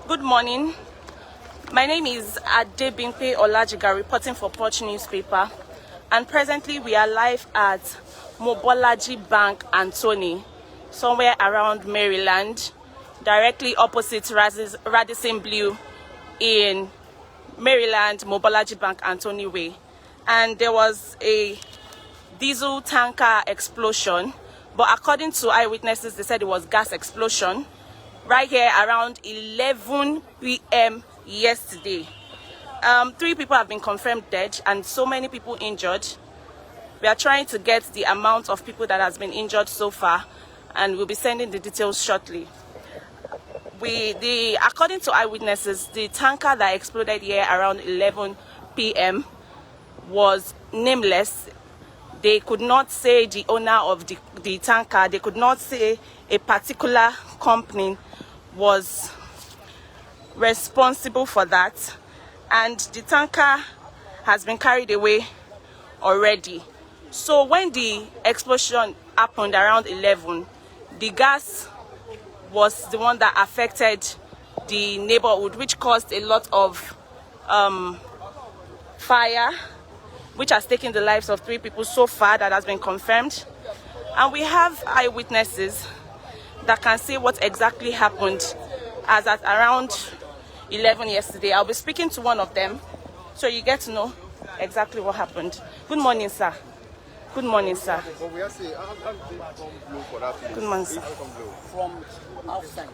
Good morning. My name is Adebimpe Olajiga, reporting for Punch newspaper, and presently we are live at Mobolaji Bank Anthony, somewhere around Maryland, directly opposite Radisson Blue in Maryland, Mobolaji Bank Anthony Way. And there was a diesel tanker explosion, but according to eyewitnesses, they said it was gas explosion right here around 11 p.m. yesterday. 3 people have been confirmed dead and so many people injured. We are trying to get the amount of people that has been injured so far, and we'll be sending the details shortly. According to eyewitnesses, the tanker that exploded here around 11 p.m. was nameless. They could not say the owner of the tanker. They could not say a particular company was responsible for that. And the tanker has been carried away already. So when the explosion happened around 11, the gas was the one that affected the neighborhood, which caused a lot of fire, which has taken the lives of 3 people so far. That has been confirmed. And we have eyewitnesses that can say what exactly happened as at around 11 yesterday. I'll be speaking to one of them so you get to know exactly what happened. Good morning, sir. Good morning, sir. Good morning, sir. From outside,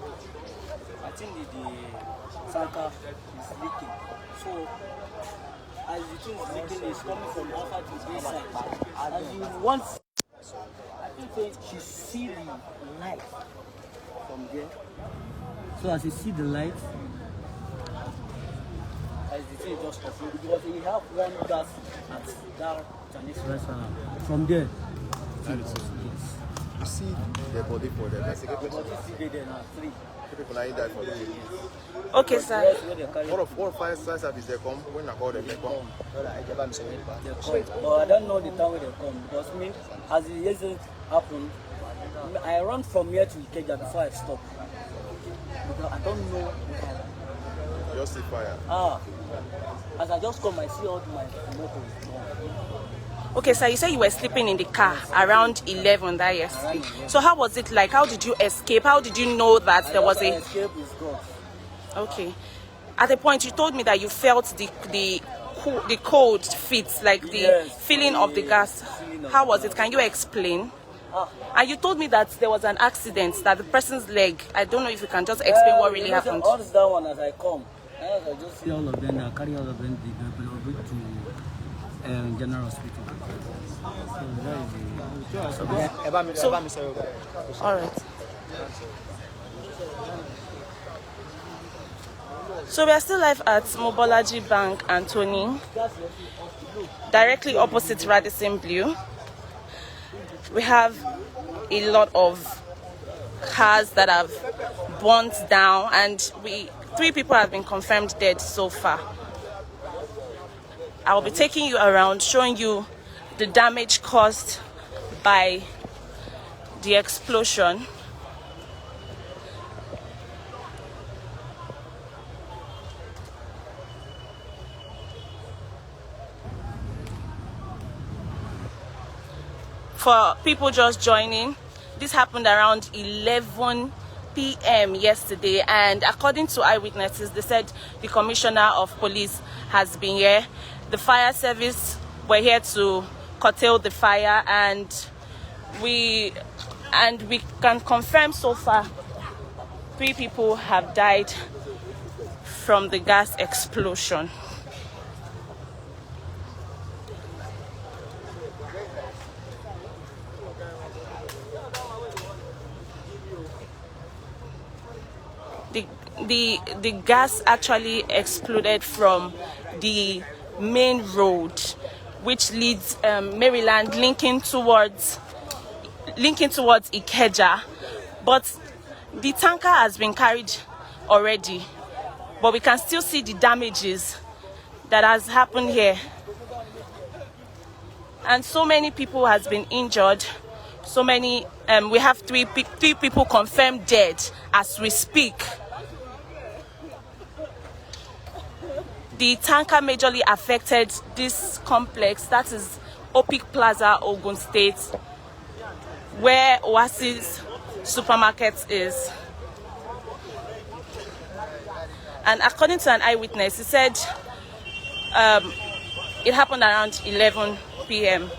I think the tanker is leaking. So, as the thing is leaking, it's coming from outside to the inside. And you want, I think you see the light from there. So as you see the light, as the thing just off, because we have one gas at that Chinese restaurant. From there, you see the body for them. the body still there now, 3 People are died for them. Okay, sir. What fire service they come when I call them, they come. But I don't know the time when they come, because me, as the incident happened, I run from here to Ikeja before I stop. Because I don't know. Just see fire. As I just come, I see all my motor. Okay, sir, you said you were sleeping in the car around 11 that yesterday. So how was it like? How did you escape? How did you know that there was a... escape is gone. Okay. At the point, you told me that you felt the cold feet, like the feeling of the gas. How was it? Can you explain? And you told me that there was an accident, that the person's leg, I don't know if you can just explain what really happened. All that one as I come. As I just see all of them, I carry all of them to General Hospital. So, all right. So we are still live at Mobolaji Bank Anthony, directly opposite Radisson Blue. We have a lot of cars that have burnt down, and 3 people have been confirmed dead so far. I will be taking you around, showing you the damage caused by the explosion. For people just joining, this happened around 11 p.m. yesterday, and according to eyewitnesses, they said the commissioner of police has been here. The fire service were here to curtail the fire, and we can confirm so far 3 people have died from the gas explosion. The gas actually exploded from the main road, which leads Maryland, linking towards Ikeja. But the tanker has been carried already, but we can still see the damages that has happened here. And so many people has been injured. So many, we have three people confirmed dead as we speak. The tanker majorly affected this complex, that is Opik Plaza, Ogun State, where Oasis supermarket is. And according to an eyewitness, he said it happened around 11 p.m.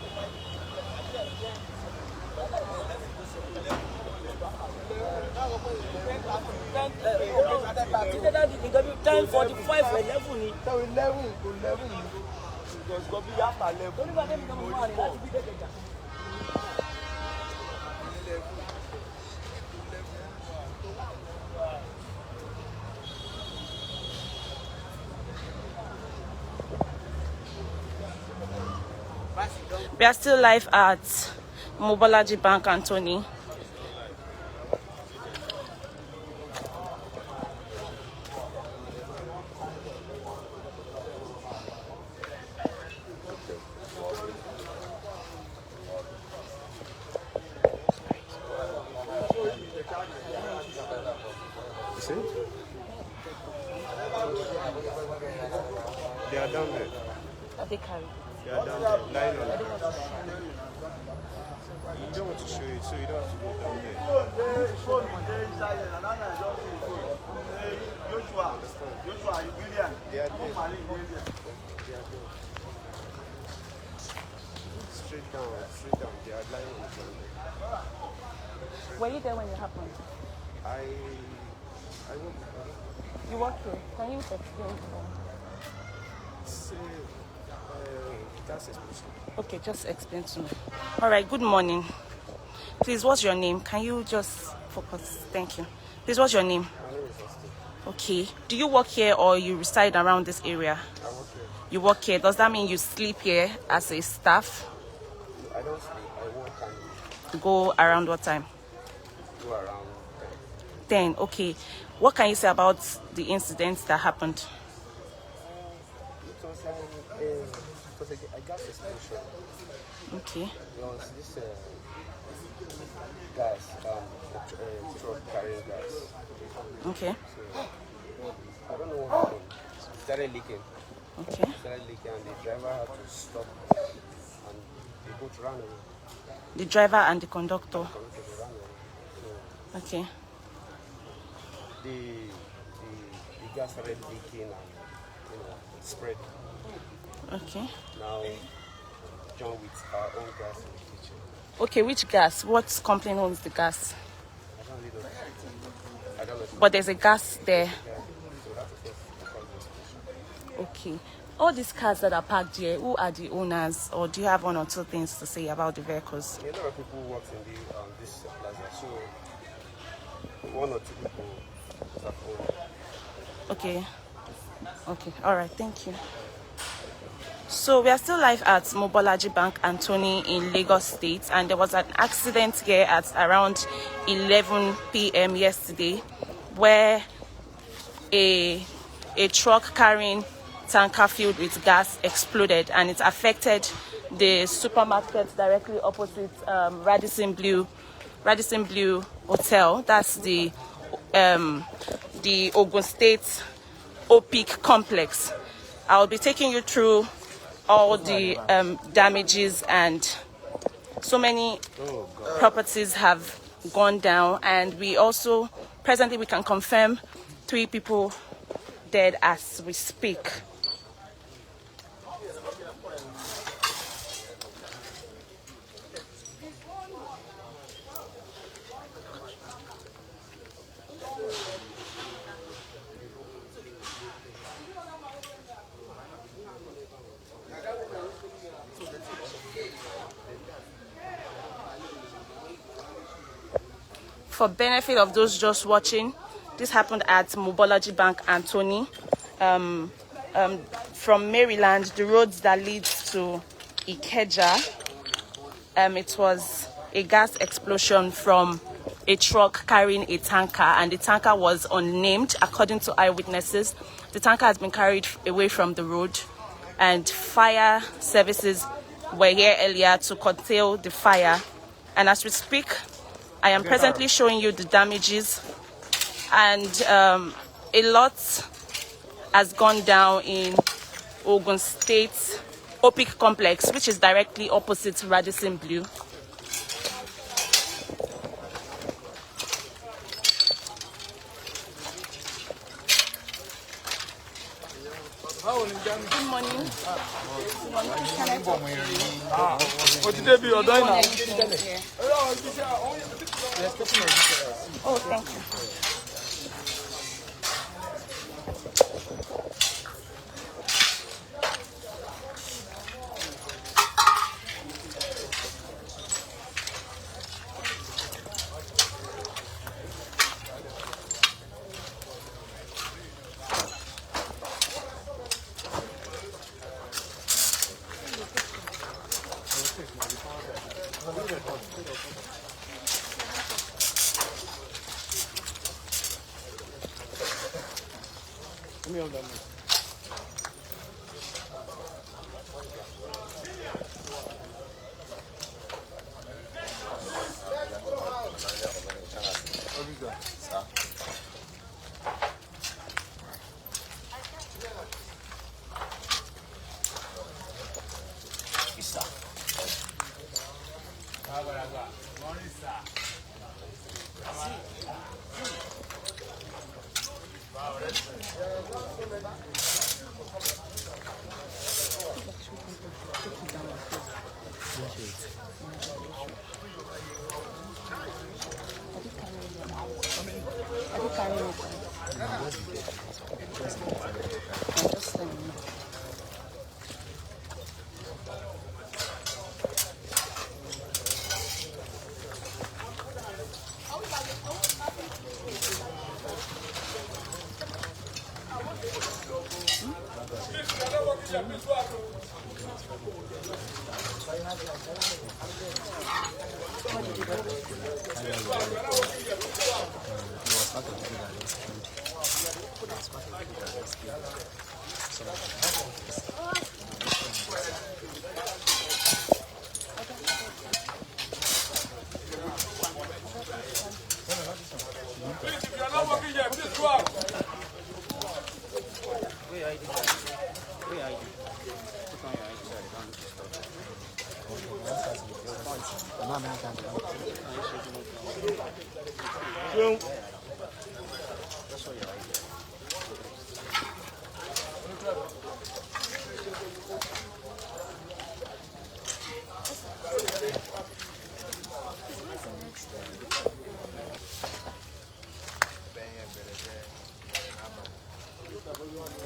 We are still live at Mobolaji Bank, Anthony. See? They are down there. Are they carried? They are down there. Lying on the ground. You don't want to show it, so you don't have to go down there. They are there. Straight down, straight down. They are lying on the ground. Were you there when it happened? I won't. You work here. Can you explain? Say, gas explosion. Okay, just explain to me. All right, good morning. Please, what's your name? Can you just focus? Thank you. Please, what's your name? My name is Austin. Okay. Do you work here or you reside around this area? I work here. You work here. Does that mean you sleep here as a staff? I don't sleep. I work and Go around what time? go around 10. Okay. What can you say about the incidents that happened? It was a gas explosion. Okay. There was this gas, truck carrying gas. Okay. So, I don't know what happened. It started leaking. Okay. It started leaking and the driver had to stop and they both ran away. The driver and the conductor. They ran away. So, Okay. the gas started leaking and it spread. Okay. Now, John with our own gas in the kitchen. Okay, which gas? What company owns the gas? I don't really know. I don't know. But there's a gas there. Yeah. So that was what caused the explosion. Okay. All these cars that are parked here, who are the owners? Or do you have one or two things to say about the vehicles? A lot of people work in this plaza, so one or two people have owned. Okay. Okay. All right. Thank you. So we are still live at Mobolaji Bank, Anthony, in Lagos State, and there was an accident here at around 11 p.m. yesterday, where a truck carrying tanker filled with gas exploded, and it affected the supermarket directly opposite Radisson Blue Hotel. That's the Ogun State Opik complex. I'll be taking you through all the damages, and so many properties have gone down, and we also presently we can confirm 3 people dead as we speak. For benefit of those just watching, this happened at Mobolaji Bank, Anthony. From Maryland, the roads that lead to Ikeja, it was a gas explosion from a truck carrying a tanker, and the tanker was unnamed. According to eyewitnesses, the tanker has been carried away from the road, and fire services were here earlier to curtail the fire. And as we speak, I am presently showing you the damages, and a lot has gone down in Ogun State Opic Complex, which is directly opposite Radisson Blue. Good morning. Oh, thank you.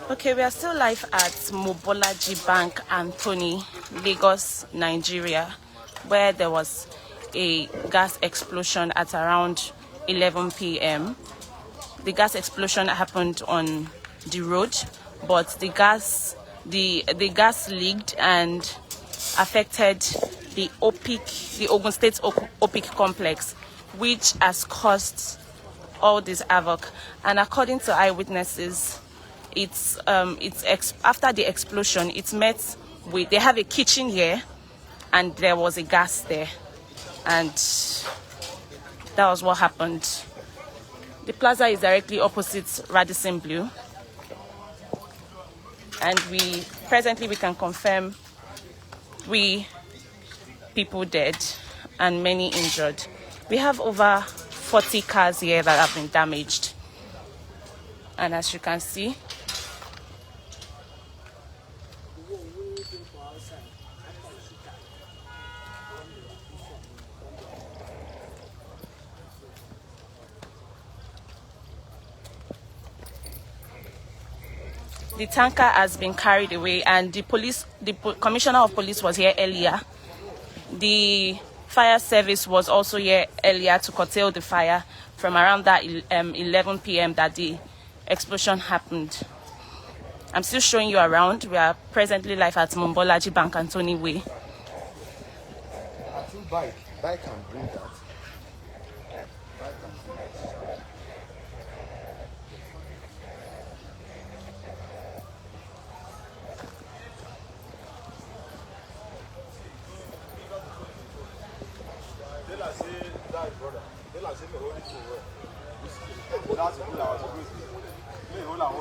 Okay, we are still live at Mobolaji Bank, Anthony, Lagos, Nigeria, where there was a gas explosion at around 11 p.m. The gas explosion happened on the road, but the gas leaked and affected the Ogun State Opic complex, which has caused all this havoc. And according to eyewitnesses, after the explosion, they have a kitchen here, and there was a gas there, and that was what happened. The plaza is directly opposite Radisson Blue, and presently we can confirm 3 people dead and many injured. We have over 40 cars here that have been damaged, and as you can see, the tanker has been carried away, and the commissioner of police was here earlier. The fire service was also here earlier to curtail the fire from around that 11 p.m. that the explosion happened. I'm still showing you around. We are presently live at Mobolaji Bank, Anthony Way. I think bike can bring that.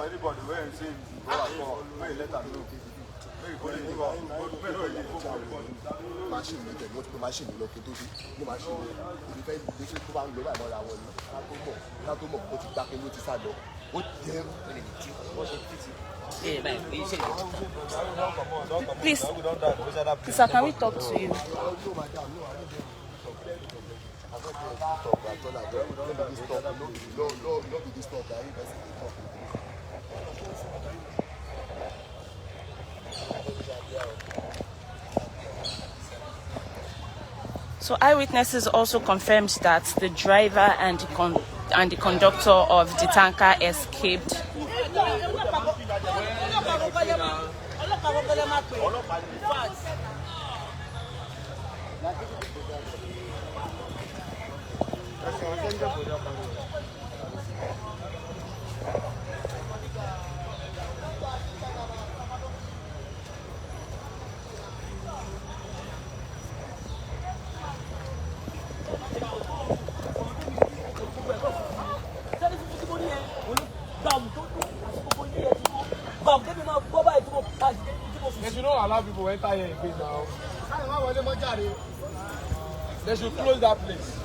Everybody where you say you go for, where you let them know. machine ní tẹ̀lé wọ́n ti pé machine lọ kí n tó dé ní machine ibi fẹ́ gbé ṣe tó bá ń lọ báyìí mọ́ra wọn ni ká tó mọ̀ ó ti gbá pé ló ti sá lọ ó jẹ́ Please, sir, can we talk to you? So eyewitnesses also confirmed that the driver and the conductor of the tanker escaped. They should not allow people to enter here in peace now. They should close that place.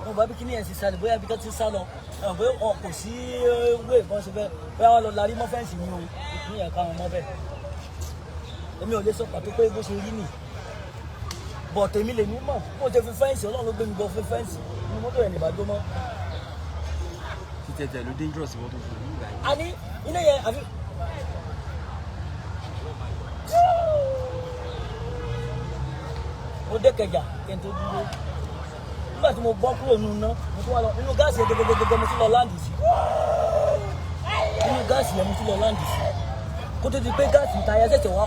Mo bá bí kíní ẹ̀ sì sálọ bóyá bí tó ti sálọ bóyá kò sí wé ìbọn ṣe fẹ́ bóyá wọn lọ larí mọ́ fẹ́ǹsì ní o ìpín ẹ̀ka wọn mọ́ bẹ́ẹ̀ èmi ò lè sọ pàtó pé bó ṣe rí nì bọ̀ tèmi lè mí mọ̀ mo ṣe fi fẹ́ǹsì ọlọ́run ló gbé mi bọ̀ fún fẹ́ǹsì inú mọ́tò ẹ̀ nìbàdó mọ́. títẹ̀tẹ̀ ló dangerous wọ́n tó fún mi. a ní ilé yẹn àfi. mo dé Kẹjà kí n tó dúró nígbà tí mo bọ́ kúrò nínú iná mo tún wá lọ inú gáàsì yẹn gẹgẹgẹgẹ mo tún lọ láǹdì sí inú gáàsì yẹn mo tún lọ láǹdì sí kó tó di pé gáàsì ìta yẹn ṣẹ̀ṣẹ̀ wá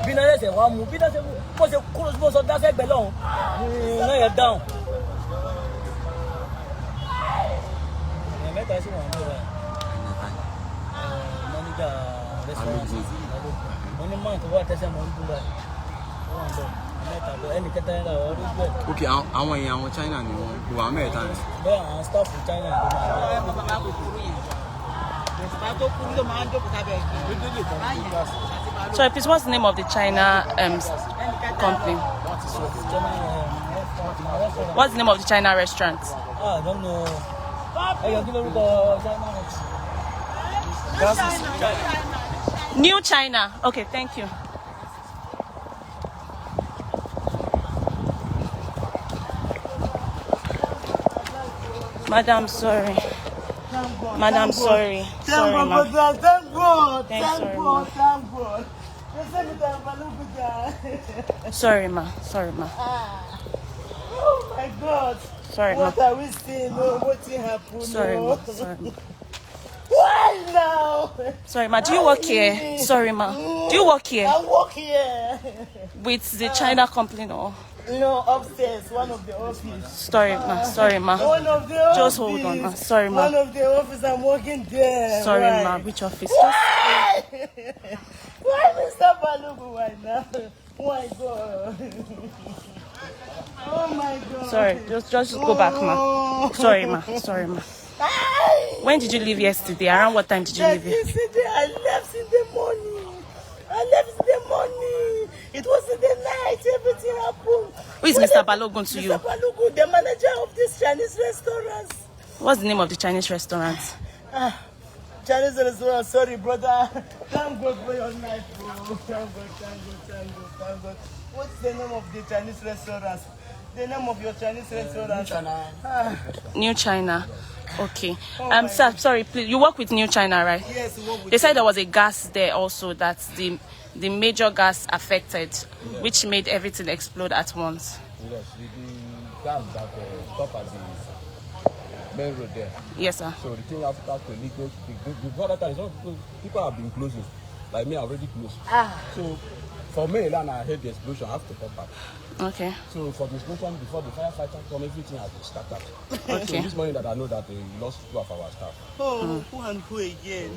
bí iná ṣẹ̀ṣẹ̀ wá mu bí iná ṣe bó ṣe kúrò bó ṣe dáṣẹ́ gbẹ lọ́hùn iná yẹn dáhùn. mẹ́ta sí wọn lọ́wọ́ mọ́níjà rẹ́sítọ́rántì mo ní máa tó wá tẹ́sẹ̀ mọ́ ń dúró wọn lọ. Ok, àwọn èèyàn àwọn China ni wọn kò wà mẹ́ta ni. bẹ́ẹ̀ àwọn staff China ló máa So please, what's the name of the China company? What's the name of the China restaurant? I don't know. New China. Okay, thank you. Madam, sorry. Madam, sorry. Sorry, ma. Thank God. Thank God. Sorry, ma. Sorry, ma. Oh my God. Sorry, ma. What are we saying? No, what happened? Sorry, ma. Sorry, ma. Why now? Sorry, ma. Do you work here? Sorry, ma. Do you work here? I work here. With the China company, no? No, upstairs, one of the office. Sorry, ma. Sorry, ma. One of the office. Just hold on, ma. Sorry, ma. One of the office, I'm working there. Sorry, Why? ma. Which office? Why? Why, Mr. Balugu, why now? Why God? Oh my God. Sorry, just go back, ma. Sorry, ma. Sorry, ma. When did you leave yesterday? Around what time did you leave? Yesterday, I left in the morning. It was in the night. Everything happened. Who is Mr. Balogun to you? Mr. Balugu, the manager of this Chinese restaurant. What's the name of the Chinese restaurant? Chinese restaurant. Sorry, brother. Thank God for your life, bro. Thank God. What's the name of the Chinese restaurant? The name of your Chinese restaurant? New China. Okay. Sir, sorry, please. You work with New China, right? Yes, we work with. They said there was a gas there also that the major gas affected, which made everything explode at once. Yes, the gas that stopped at the main road there. Yes, sir. So the thing after to leak, before that time, people have been closing. Like me, I already closed. So For Maryland, I heard the explosion after pop up. Okay. So for the explosion, before the firefighter come, everything has been scattered. Okay. So this morning that I know that they lost 2 of our staff. Oh, who and who again?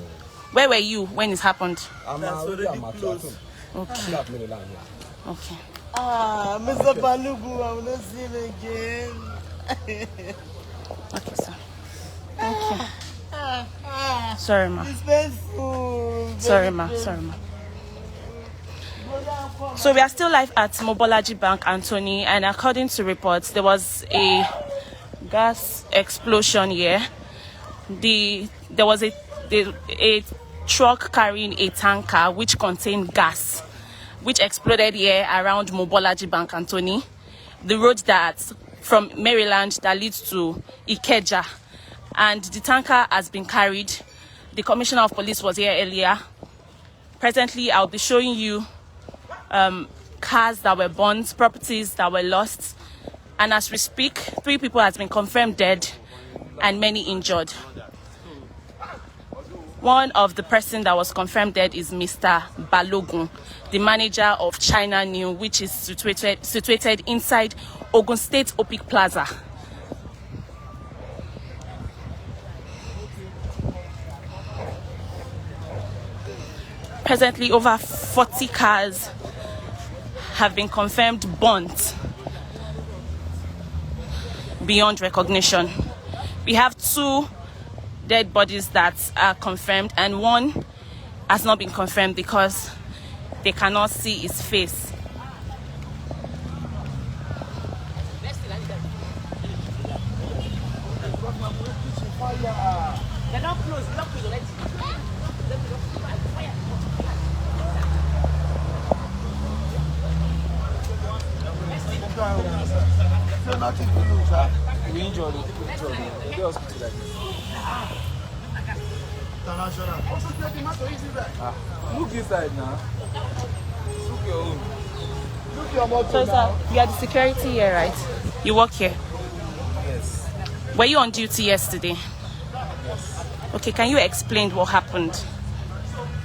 Where were you when it happened? I'm That's already already at close. Okay. That Maryland here. Okay. Ah, Mr. Balugu, I will not see him again. Okay, sir. Thank you. Sorry, ma. It's painful. Sorry, ma. Sorry, ma. So we are still live at Mobolaji Bank, Anthony, and according to reports, there was a gas explosion here. There was a truck carrying a tanker which contained gas, which exploded here around Mobolaji Bank, Anthony, the road that from Maryland that leads to Ikeja, and the tanker has been carried. The Commissioner of Police was here earlier. Presently, I'll be showing you cars that were burnt, properties that were lost, and as we speak, 3 people has been confirmed dead and many injured. One of the person that was confirmed dead is Mr. Balogun, the manager of China New, which is situated inside Ogun State Opic Plaza. Presently, over 40 cars have been confirmed burnt beyond recognition. We have 2 dead bodies that are confirmed, and 1 has not been confirmed because they cannot see his face. They're not close, already. We injured the hospital like this. Look inside now. Look your own. Look your motor. So, sir, you are the security here, right? You work here. Yes. Were you on duty yesterday? Yes. Okay, can you explain what happened?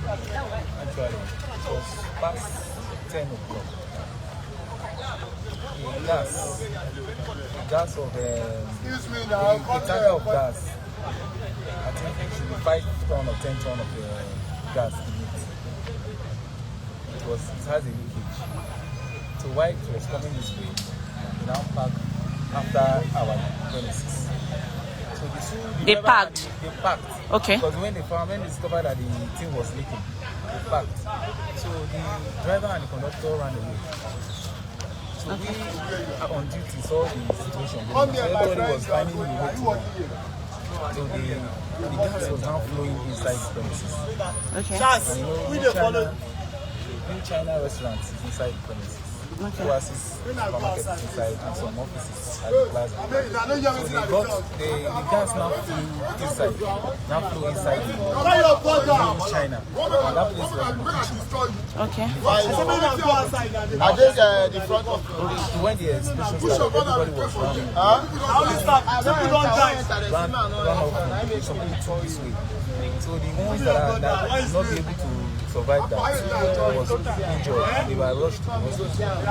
Actually, it was past 10 o'clock. The gas of Excuse me the now. tanker of gas. I think it should be 5 ton or 10 ton of gas in it. It has a leakage. So while it was coming this way, we now parked after our premises. So They parked? They parked. Okay. Because when they discovered that the thing was leaking, they parked. So the driver and the conductor ran away. So we on duty saw the situation. So everybody was finding the way to go. So the gas was now flowing inside the premises. Okay. And new China restaurants is inside the premises. Oasis supermarket is inside and some offices at the plaza. So the gas now flew inside. Now flew inside the new China. And that place was in the kitchen. Okay. I think the front of When the explosion started, everybody was running. Run off. Somebody took this way. So the ones that did not be able to survive that was injured and they were rushed to the hospital. I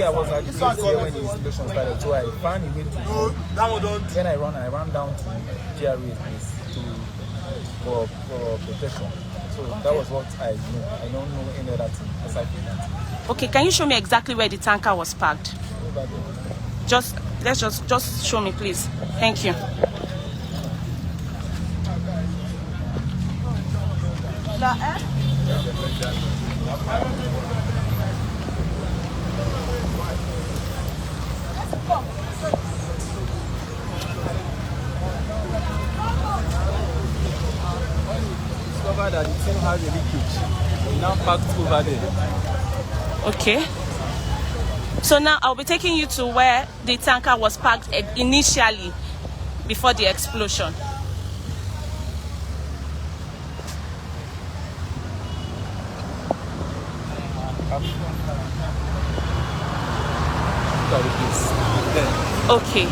was at the place here when the explosion started, so I found a way to. When I ran down to GRA place for protection. So that was what I know. I don't know any other thing aside from that. Okay, can you show me exactly where the tanker was parked? Just show me, please. Thank you. Discovered that the thing has a leakage. We now parked over there. Okay. So now I'll be taking you to where the tanker was parked initially before the explosion. Okay. This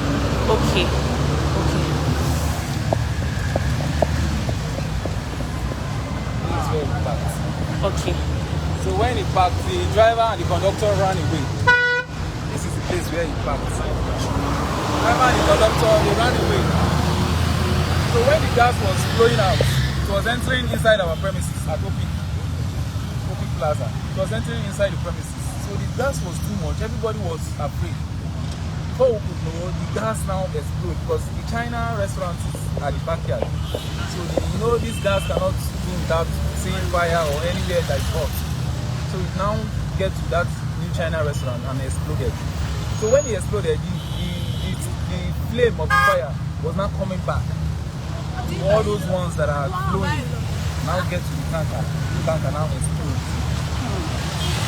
is where we parked. Okay. So when he parked, the driver and the conductor ran away. This is the place where he parked. The driver and the conductor, they ran away. So when the gas was flowing out, it was entering inside our premises at Opik Plaza. It was entering inside the premises. So the gas was too much. Everybody was afraid. Before we could know, the gas now exploded because the China restaurant is at the backyard. So this gas cannot do without seeing fire or anywhere that is hot. So it now get to that new China restaurant and exploded. So when it exploded, the flame of the fire was not coming back. All those ones that are flowing now get to the tanker. The tanker now explodes.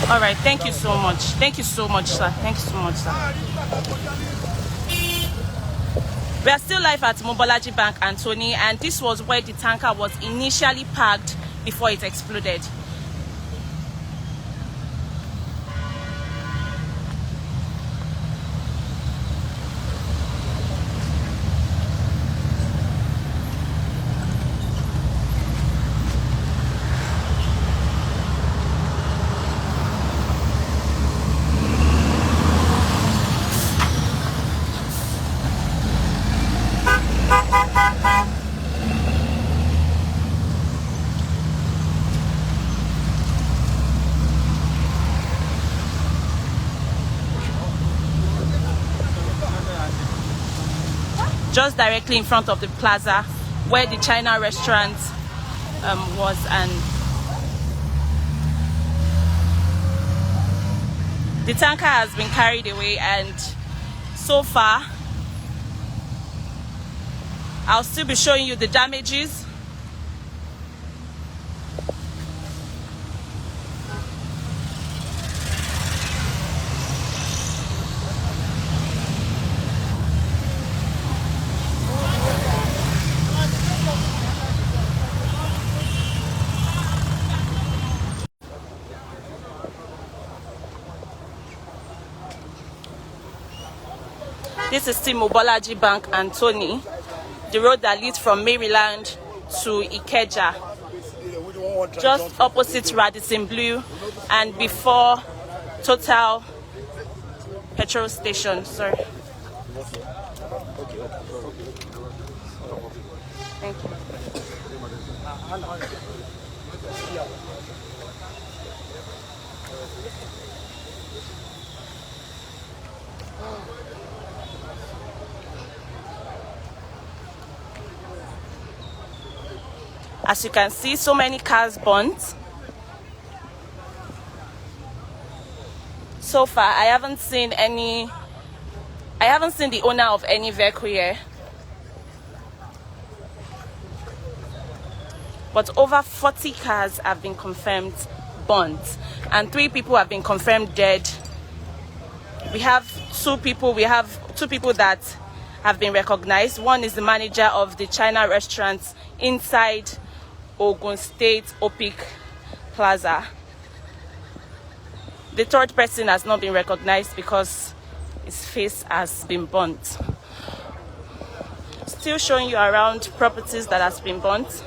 All right, thank you so much. Thank you so much, sir. Thank you so much, sir. We are still live at Mobolaji Bank, Anthony, and this was where the tanker was initially parked before it exploded. Just directly in front of the plaza where the China restaurant was, and the tanker has been carried away, and so far I'll still be showing you the damages. This is still Mobolaji Bank, Anthony, the road that leads from Maryland to Ikeja, just opposite Radisson Blue and before Total petrol station. Sorry. Thank you. As you can see, so many cars burnt. So far, I haven't seen the owner of any vehicle here. But over 40 cars have been confirmed burnt, and 3 people have been confirmed dead. We have two people that have been recognized. One is the manager of the China restaurant inside Ogun State Opik Plaza. The third person has not been recognized because his face has been burnt. Still showing you around properties that has been burnt.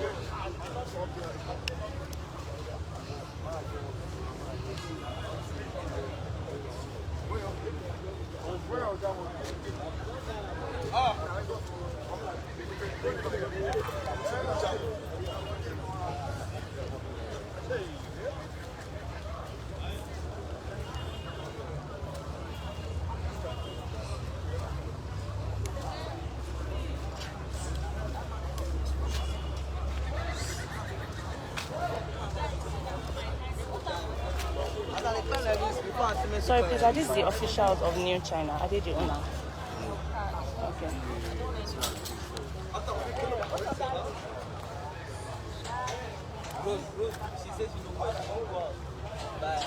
Sorry, please, are these the officials of New China? Are they the owner? Okay. She says you know what? Bye.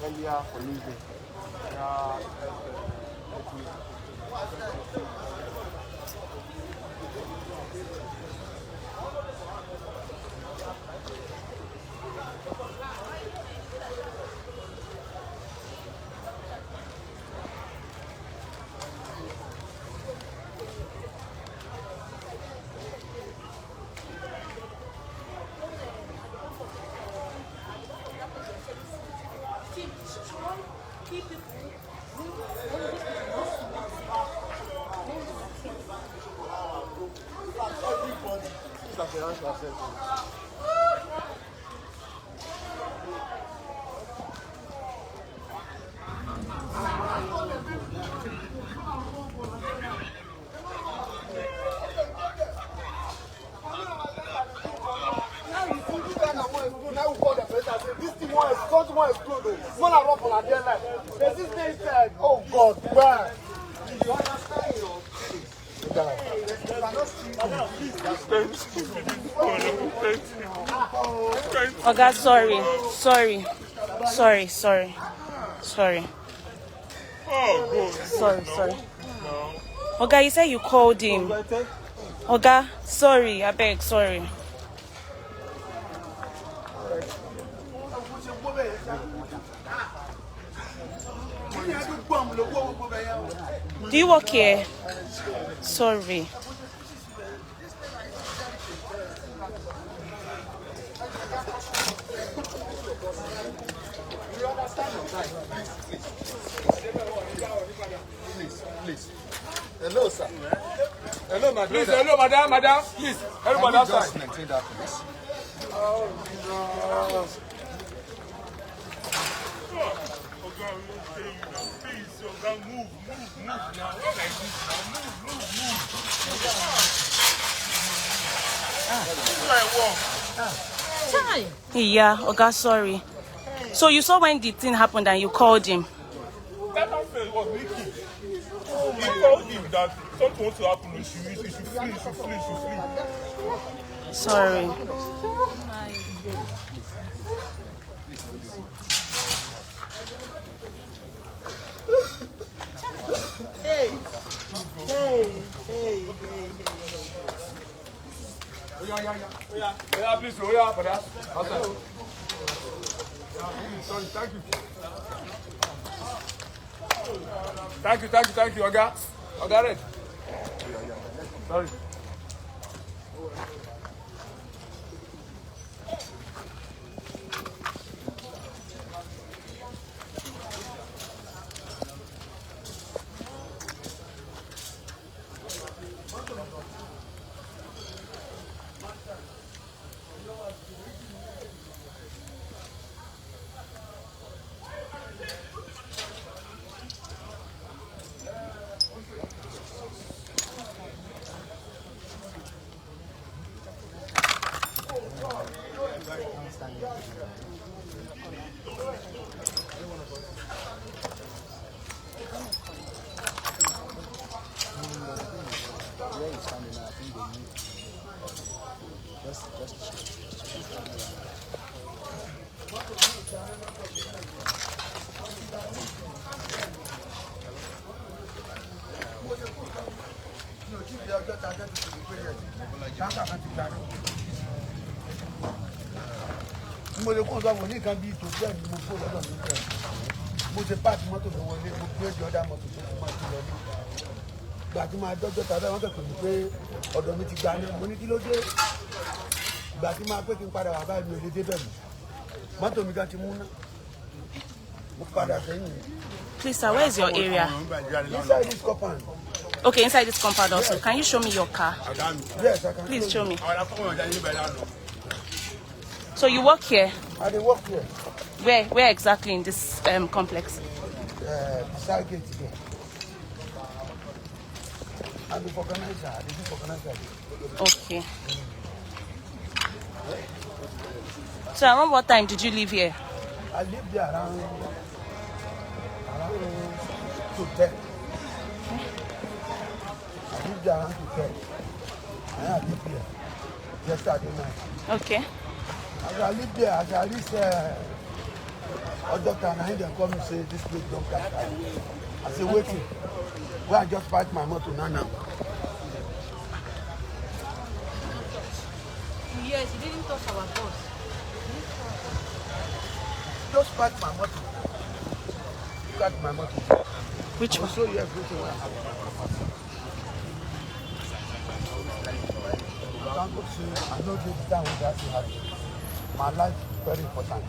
Earlier for Tuesday. Oh God, where? Oga, sorry. Sorry. Oga, you said you called him. Oga, sorry, I beg, sorry. Do you work here? Sorry. Please. Hello, sir. Hello, madam. Please, hello, madam. Please, everybody outside. Just maintain that, please. Oh, no. Yeah, Oga, sorry. So you saw when the thing happened and you called him? That face was leaking. He told him that something wants to happen. He should flee. Sorry. Hey. Yeah, please, brother. Outside. Sorry, thank you, Oga. Oga, red. Sorry. mo lè kó sọ́wọ́ ní nǹkan bíi tó bẹ́ẹ̀ ni mo kó lọ́dọ̀ mi bẹ́ẹ̀ mo ṣe páàkì mọ́tò mi wọlé mo gbé di ọ̀dà mọ́tò tó máa ti lọ ní ìgbà tí máa dọ́jọ́ tàbí wọ́n kẹ̀kọ́ mi pé ọ̀dọ̀ mi ti gba ní mo ní kí ló dé ìgbà tí máa pé kí n padà wà báyìí mi ò lè dé bẹ́ẹ̀ mọ́ mọ́tò mi kan ti mú ná mo padà sẹ́yìn. Please, sir, where is your area? Inside this compound. Okay, inside this compound also. Can you show me your car? Yes, I can. Please show me. So you work here? I dey work here. Where exactly in this complex? Beside gate here. I be organizer. I dey do organizer. Okay. So around what time did you leave here? I live there around 2:10. I live there around 2:10. I live here yesterday night. Okay. As I live there, as I reach doctor and I dem come and say this place don't catch fire. I say waiting. Where I just park my motor now. Yes, he didn't touch our boss. Just pack my motor. Look at my motor. Which one? I'll show you everything what happened. Thank God, say, I know this time when that thing happen. My life is very important.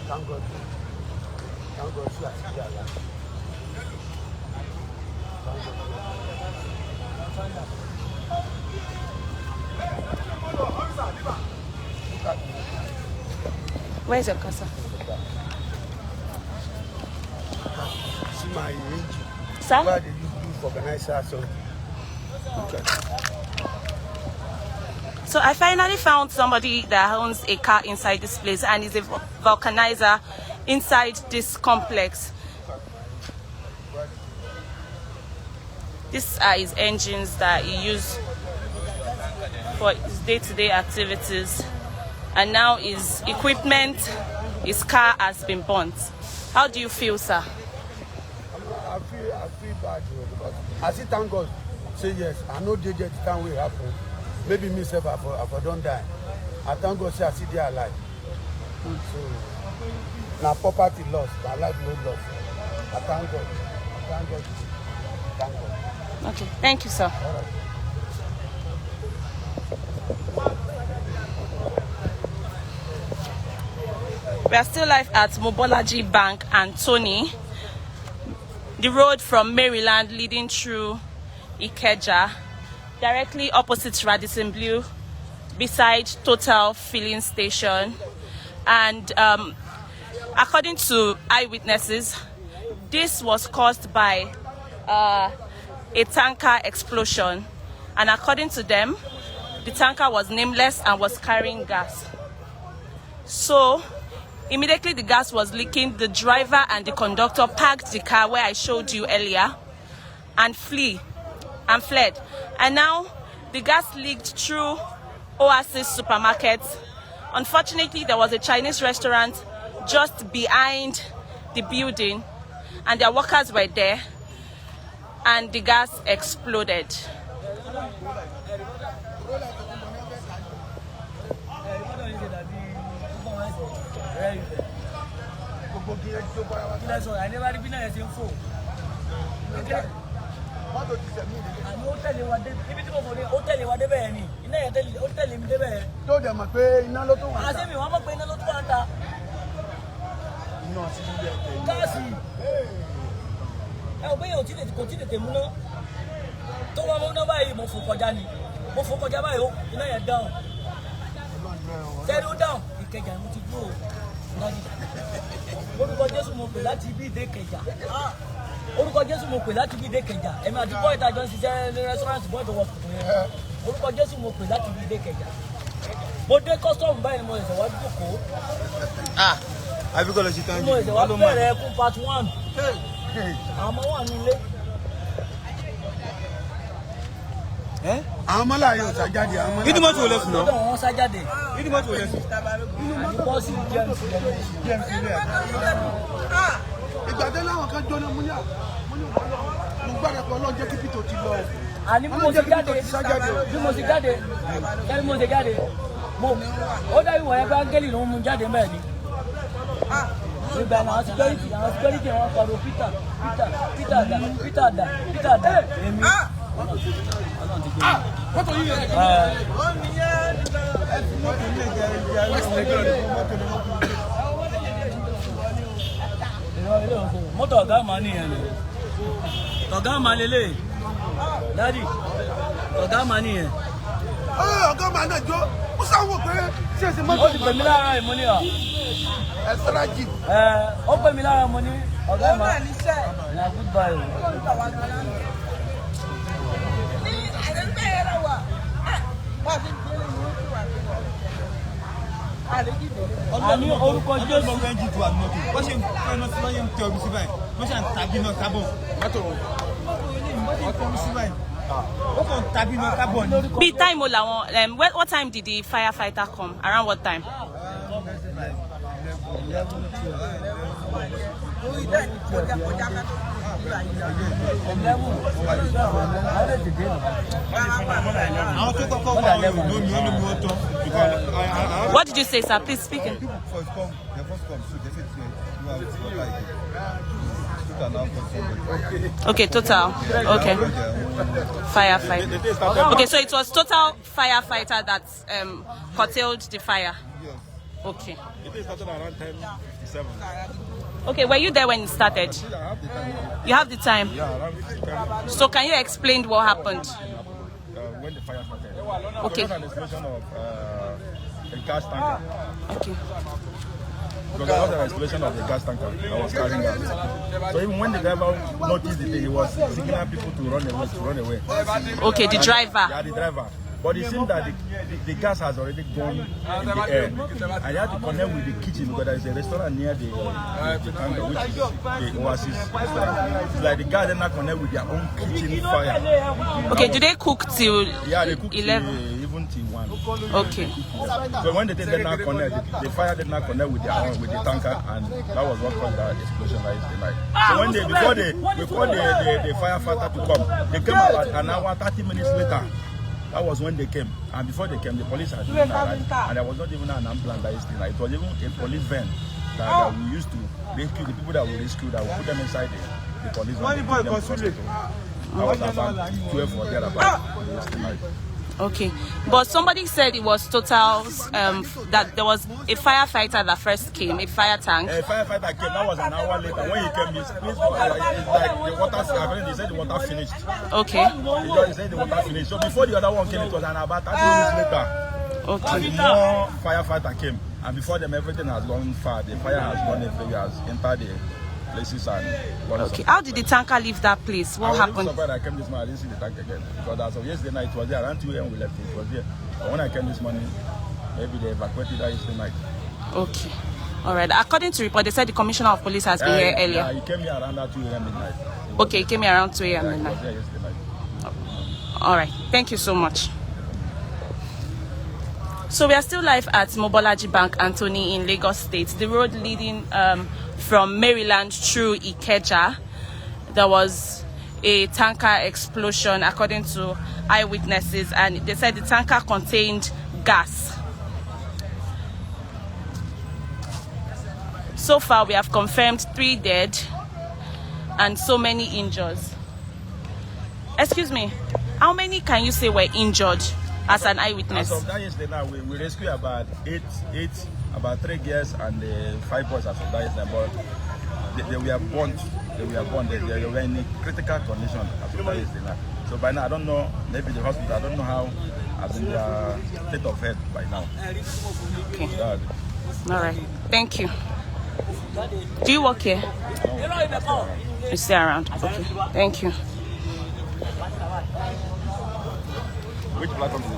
Thank God. Thank God, see, I see their life. Thank God. Look at me. Where's your casa? See my age. Sir? Where they do for organizer something. Okay. So I finally found somebody that owns a car inside this place and is a vulcanizer inside this complex. These are his engines that he used for his day-to-day activities. And now his equipment, his car has been burnt. How do you feel, sir? I feel bad because I see thank God say yes. I know they get the time will happen. Maybe myself I don't die. I thank God say I see they are alive. So now property lost, my life no lost. I thank God. I thank God. Thank God. Okay, thank you, sir. All right. We are still live at Mobolaji Bank and Tony, the road from Maryland leading through Ikeja, directly opposite Radisson Blue, beside Total Filling Station. And according to eyewitnesses, this was caused by a tanker explosion. And according to them, the tanker was nameless and was carrying gas. So immediately the gas was leaking, the driver and the conductor parked the car where I showed you earlier and fled. And now the gas leaked through Oasis Supermarket. Unfortunately, there was a Chinese restaurant just behind the building and their workers were there and the gas exploded. Tó dẹ̀ mọ̀ pé iná ló tún wà níta. Àṣé mi wọ́n mọ̀ pé iná ló tún wà níta. Iná sí ilé ẹ̀kẹ́. Gáàsì. Ẹ ò bẹ́ẹ̀ kò tí tètè múná. Tó wọ́n múná báyìí mo fò kọjá ni. Mo fò kọjá báyìí ó iná yẹn dáhùn. Tẹ́lú dáhùn. Ìkẹjà mo ti dúró. Orúkọ Jésù mo pè láti ibi ìdè Ìkẹjà. Orúkọ Jésù mo pè láti ibi ìdè Ìkẹjà. Èmi àti bọ́ọ̀ ìtajọ́ ń ṣiṣẹ́ ní rẹ́sítọ́rántì bọ́ọ̀ ìjọba tuntun yẹn. Orúkọ Jésù mo pè láti ibi ìdè Ìkẹjà. Mo dé kọ́sọ́ọ̀mù báyìí mo ṣẹ̀ṣẹ̀ wá jókòó. àbíkọ́ lọ sí tán Mo ṣẹ̀ṣẹ̀ wá bẹ̀rẹ̀ ẹkún part 1. Àwọn ọmọ wà nílé. Àwọn ọmọlá yóò sá jáde. Àwọn ọmọlá. Ìdí mọ́tò lẹ́sùn náà. Lọ́dọ̀ wọn sá jáde. Ìdí mọ́tò lẹ́sùn. Bọ́ọ̀sì James lẹ́nu. Ìgbà tẹ́ láwọn kan jóná mú yà. Mo gbàdọ̀ pé Ọlọ́run jẹ́ kí pító ti lọ. Àní bí mo ṣe jáde bí mo ṣe jáde ó dábì wọ̀nyẹn pé áńgẹ́lì ló ń mú jáde mẹ́ẹ̀ ni. Ìgbà náà security wọn pariwo Peter dà èmi. Mọ́tò yìí rẹ̀. Mọ́tò ọ̀gá màá nìyẹn ni. Ọ̀gá màá lélẹ̀. Dádì, ọ̀gá màá nìyẹn. Ọ̀gá màá náà jó. Ó sáwọ́ pé ṣé èsì mọ́tò. Ó ti pè mí lára ìmú ni ọ̀. Ẹ sọ́ra jì. Ó pè mí lára ìmú ni ọ̀gá màá. Na goodbye o. Àní orúkọ Jésù. Wọ́n ṣe ń fẹ́ náà sí lọ́yẹ̀ ń tẹ omi sí báyìí. Wọ́n ṣe ń tàbí náà kábọ̀. Mọ́tò wọ́n ṣe ń tẹ omi sí báyìí. Ó kàn tàbí náà kábọ̀ ni. Bí time o làwọn what time did the firefighter come? Around what time? What did you say, sir? Please speak in. Okay, total. Okay. Firefighter. Okay, so it was total firefighter that curtailed the fire. Okay. It started around 10:07. Okay, were you there when it started? You have the time? Yeah, around 10. So can you explain what happened? When the fire started. Okay. There was an explosion of a gas tanker. Okay. Because there was an explosion of the gas tanker that was carrying gas. So even when the driver noticed the thing, he was signaling people to run away. Okay, the driver. Yeah, the driver. But it seemed that the gas has already gone in the air. And you had to connect with the kitchen because there is a restaurant near the tanker, which is the Oasis restaurant. It's like the guys did not connect with their own kitchen fire. Okay, do they cook till yeah, they cook 11? Even till 1. Okay. So when they did not connect, the fire did not connect with their own, with the tanker, and that was what caused that explosion that night. So when before the firefighter to come, they came about an hour, 30 minutes later. That was when they came, and before they came, the police had been arrived, and there was not even an ambulance that is still. It was even a police van that we used to rescue the people that we rescued. That we put them inside the police van. I was about 12 or thereabout. Okay, but somebody said it was total that there was a firefighter that first came, a fire tank. A firefighter came. That was an hour later. When he came, it's like the water. He said the water finished. Okay. He said the water finished. So before the other one came, it was about 30 minutes later. Okay. And more firefighter came, and before them, everything has gone far. The fire has gone everywhere, has entered the places and. Okay. How did the tanker leave that place? What happened? I came this morning, I didn't see the tank again. Because as of yesterday night, it was there. Around 2 a.m. we left it. It was there. But when I came this morning, maybe they evacuated that yesterday night. Okay. All right. According to report, they said the commissioner of police has been here earlier. Yeah, he came here around 2 a.m. midnight. Okay, he came here around 2 a.m. Yeah, midnight. he was there yesterday night. All right. Thank you so much. So we are still live at Mobolaji Bank, Anthony, in Lagos State. The road leading from Maryland through Ikeja. There was a tanker explosion, according to eyewitnesses, and they said the tanker contained gas. So far, we have confirmed 3 dead and so many injured. Excuse me, how many can you say were injured as an eyewitness? As of that yesterday now, we rescued about about 3 girls and 5 boys as of that yesterday, but they were burnt. They were in a critical condition as of that yesterday now. So by now, I don't know, maybe the hospital, I don't know how, as in their state of health by now. Okay. That, all right. Thank you. Do you work here? no, You stay around. Okay. Thank you. which platform is it?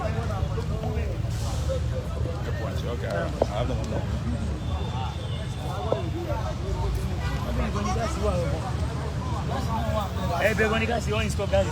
Okay, I have them on there. Hey, big one, you guys, you want to stop guys?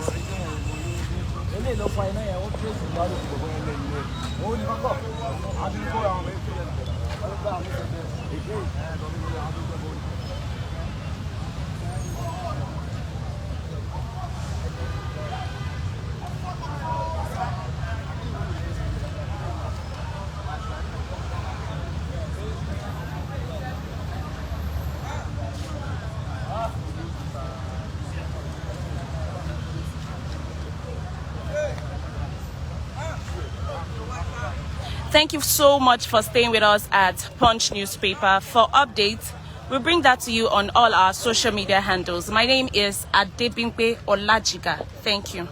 Thank you so much for staying with us at Punch Newspaper. For updates, we bring that to you on all our social media handles. My name is Adebimpe Olajiga. Thank you.